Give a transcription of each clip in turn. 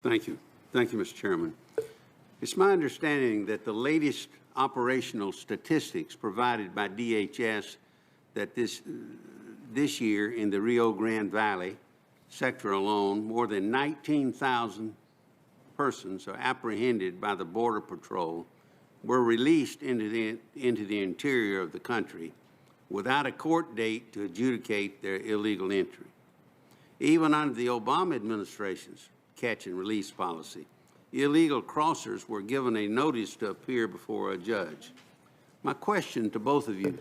Thank you. Thank you, Mr. Chairman. It's my understanding that the latest operational statistics provided by DHS that this year in the Rio Grande Valley sector alone, more than 19,000 persons are apprehended by the Border Patrol were released into the interior of the country without a court date to adjudicate their illegal entry. Even under the Obama administration's catch and release policy, illegal crossers were given a notice to appear before a judge. My question to both of you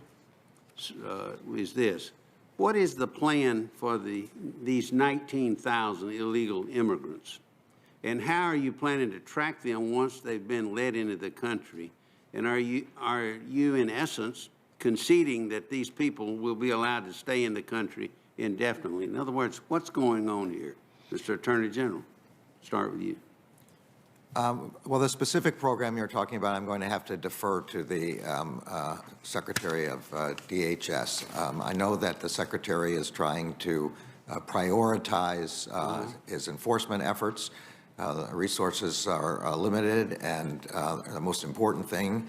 is this. What is the plan for these 19,000 illegal immigrants? And how are you planning to track them once they've been led into the country? And are you in essence conceding that these people will be allowed to stay in the country indefinitely? In other words, what's going on here? Mr. Attorney General, start with you. Well, the specific program you're talking about, I'm going to have to defer to the Secretary of DHS. I know that the Secretary is trying to prioritize his enforcement efforts. Resources are limited, and the most important thing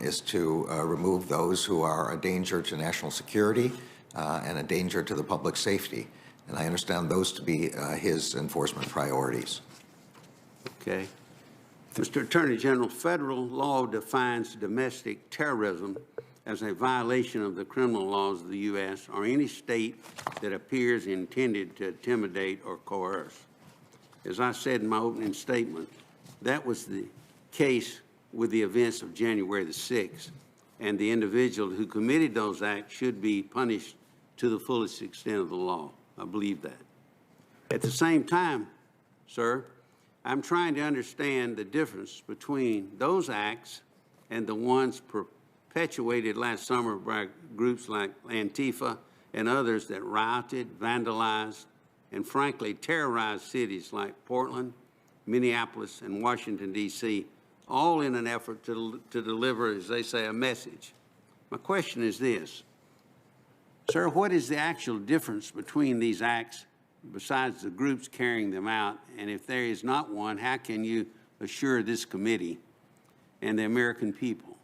is to remove those who are a danger to national security and a danger to the public safety. And I understand those to be his enforcement priorities. Okay. Mr. Attorney General, federal law defines domestic terrorism as a violation of the criminal laws of the U.S. or any state that appears intended to intimidate or coerce. As I said in my opening statement, that was the case with the events of January the 6th, and the individual who committed those acts should be punished to the fullest extent of the law. I believe that. At the same time, sir, I'm trying to understand the difference between those acts and the ones perpetuated last summer by groups like Antifa and others that rioted, vandalized, and frankly terrorized cities like Portland, Minneapolis, and Washington, D.C., all in an effort to deliver, as they say, a message. My question is this. Sir, what is the actual difference between these acts besides the groups carrying them out? And if there is not one, how can you assure this committee and the American people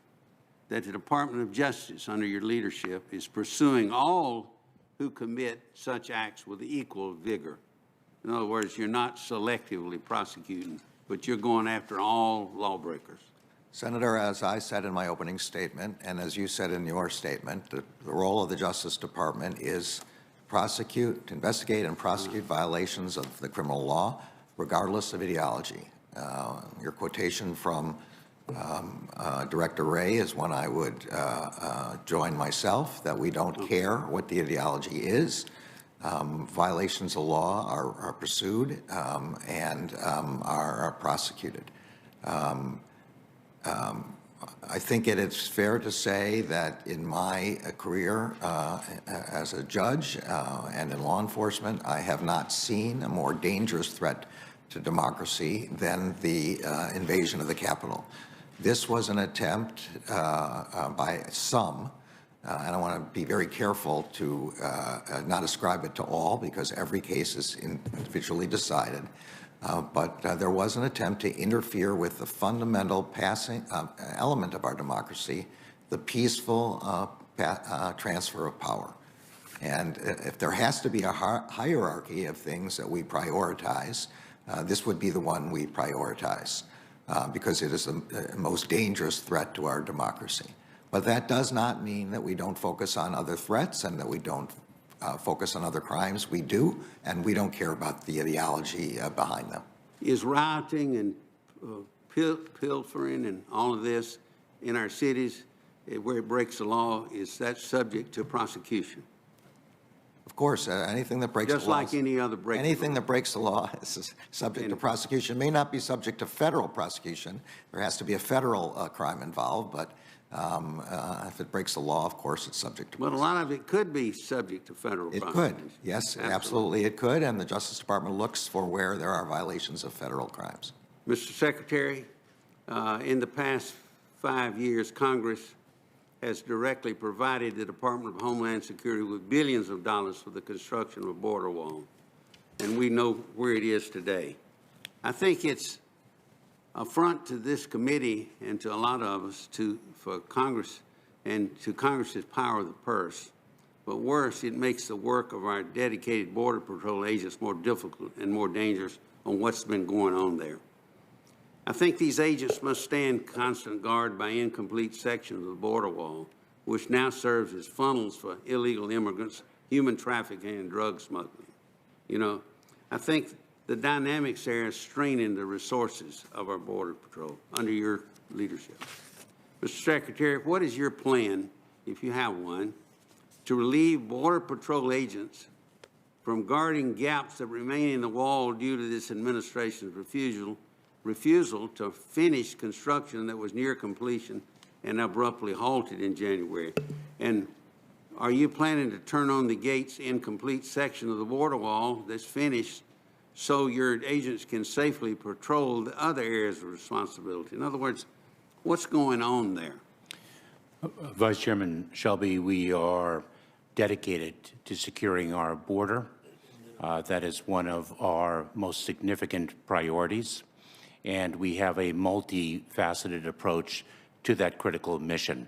that the Department of Justice under your leadership is pursuing all who commit such acts with equal vigor? In other words, you're not selectively prosecuting, but you're going after all lawbreakers. Senator, as I said in my opening statement, and as you said in your statement, the role of the Justice Department is prosecute, investigate and prosecute violations of the criminal law, regardless of ideology. Your quotation from Director Wray is one I would join myself, that we don't care what the ideology is. Violations of law are pursued and are prosecuted. I think it is fair to say that in my career as a judge and in law enforcement, I have not seen a more dangerous threat to democracy than the invasion of the Capitol. This was an attempt by some, and I want to be very careful to not ascribe it to all because every case is individually decided. But there was an attempt to interfere with the fundamental element of our democracy, the peaceful transfer of power. And if there has to be a hierarchy of things that we prioritize, this would be the one we prioritize because it is the most dangerous threat to our democracy. But that does not mean that we don't focus on other threats and that we don't focus on other crimes. We do, and we don't care about the ideology behind them. Is rioting and pilfering and all of this in our cities, where it breaks the law, is that subject to prosecution? Of course, anything that breaks the law. Just like any other break. Anything that breaks the law is subject to prosecution. May not be subject to federal prosecution. There has to be a federal crime involved, but if it breaks the law, of course, it's subject to prosecution. But a lot of it could be subject to federal prosecution. It could, yes, absolutely it could, and the Justice Department looks for where there are violations of federal crimes. Mr. Secretary, in the past 5 years, Congress has directly provided the Department of Homeland Security with billions of dollars for the construction of a border wall, and we know where it is today. I think it's affront to this committee and to a lot of us for Congress and to Congress's power of the purse. But worse, it makes the work of our dedicated Border Patrol agents more difficult and more dangerous on what's been going on there. I think these agents must stand constant guard by incomplete sections of the border wall, which now serves as funnels for illegal immigrants, human trafficking, and drug smuggling. You know, I think the dynamics there are straining the resources of our Border Patrol under your leadership. Mr. Secretary, what is your plan, if you have one, to relieve Border Patrol agents from guarding gaps that remain in the wall due to this administration's refusal to finish construction that was near completion and abruptly halted in January? And are you planning to turn on the gates incomplete section of the border wall that's finished so your agents can safely patrol the other areas of responsibility? In other words, what's going on there? Vice Chairman Shelby, we are dedicated to securing our border. That is one of our most significant priorities, and we have a multifaceted approach to that critical mission.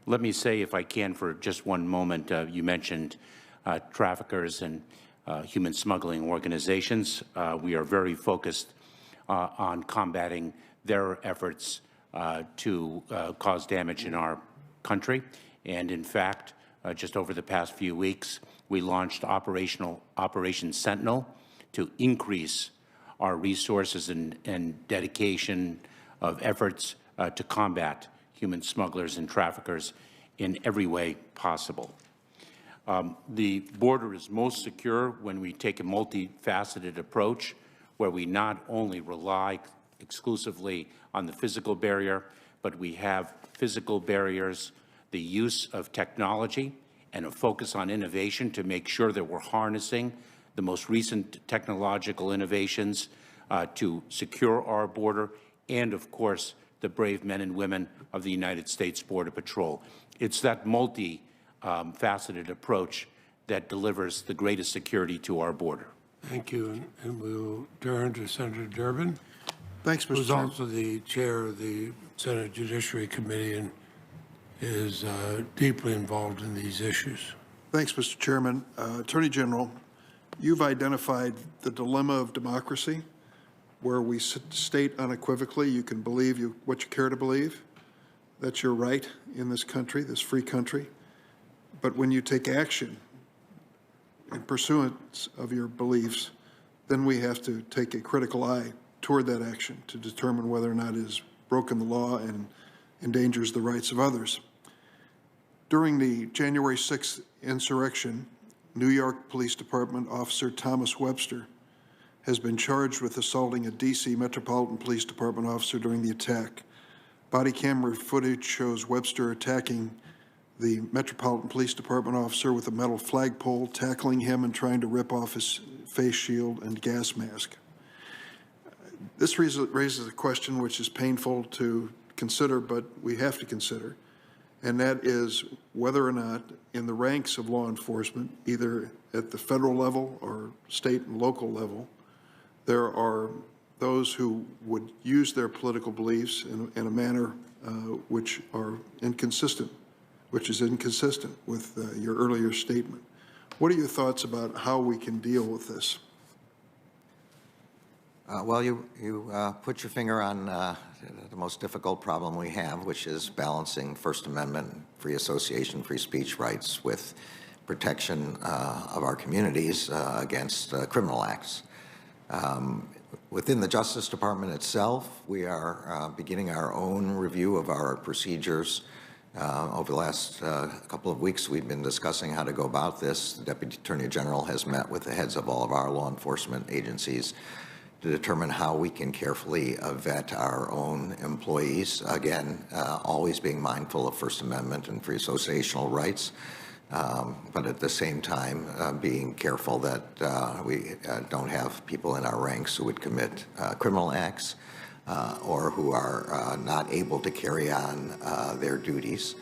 Let me say, if I can, for just one moment, you mentioned traffickers and human smuggling organizations. We are very focused on combating their efforts to cause damage in our country. And in fact, just over the past few weeks, we launched Operation Sentinel to increase our resources and dedication of efforts to combat human smugglers and traffickers in every way possible. The border is most secure when we take a multifaceted approach where we not only rely exclusively on the physical barrier, but we have physical barriers, the use of technology, and a focus on innovation to make sure that we're harnessing the most recent technological innovations to secure our border, and of course, the brave men and women of the United States Border Patrol. It's that multi-faceted approach that delivers the greatest security to our border. Thank you, and we'll turn to Senator Durbin. Thanks, Mr. Who's Chairman. also the chair of the Senate Judiciary Committee and is deeply involved in these issues. Thanks, Mr. Chairman. Attorney General, you've identified the dilemma of democracy, where we state unequivocally you can believe what you care to believe. That's your right in this country, this free country. But when you take action in pursuance of your beliefs, then we have to take a critical eye toward that action to determine whether or not it has broken the law and endangers the rights of others. During the January 6th insurrection, New York Police Department Officer Thomas Webster has been charged with assaulting a D.C. Metropolitan Police Department officer during the attack. Body camera footage shows Webster attacking the Metropolitan Police Department officer with a metal flagpole, tackling him and trying to rip off his face shield and gas mask. This raises a question which is painful to consider, but we have to consider, and that is whether or not in the ranks of law enforcement, either at the federal level or state and local level, there are those who would use their political beliefs in a manner which is inconsistent with your earlier statement. What are your thoughts about how we can deal with this? Well, you put your finger on the most difficult problem we have, which is balancing First Amendment, free association, free speech rights with protection of our communities against criminal acts. Within the Justice Department itself, we are beginning our own review of our procedures. Over the last couple of weeks, we've been discussing how to go about this. The Deputy Attorney General has met with the heads of all of our law enforcement agencies to determine how we can carefully vet our own employees. Again, always being mindful of First Amendment and free associational rights, but at the same time being careful that we don't have people in our ranks who would commit criminal acts or who are not able to carry on their duties.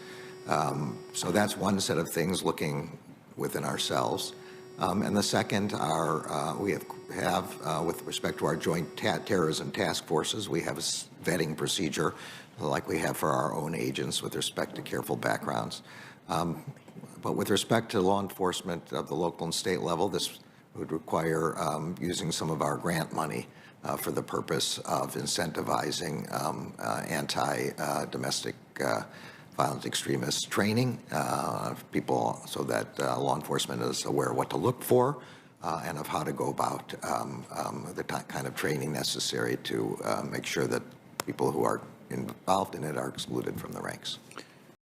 So that's one set of things, looking within ourselves. And the second are, we have with respect to our joint terrorism task forces, we have a vetting procedure like we have for our own agents with respect to careful backgrounds. But with respect to law enforcement of the local and state level, this would require using some of our grant money for the purpose of incentivizing anti-domestic violent extremist training, people, so that law enforcement is aware what to look for and of how to go about the kind of training necessary to make sure that people who are involved in it are excluded from the ranks.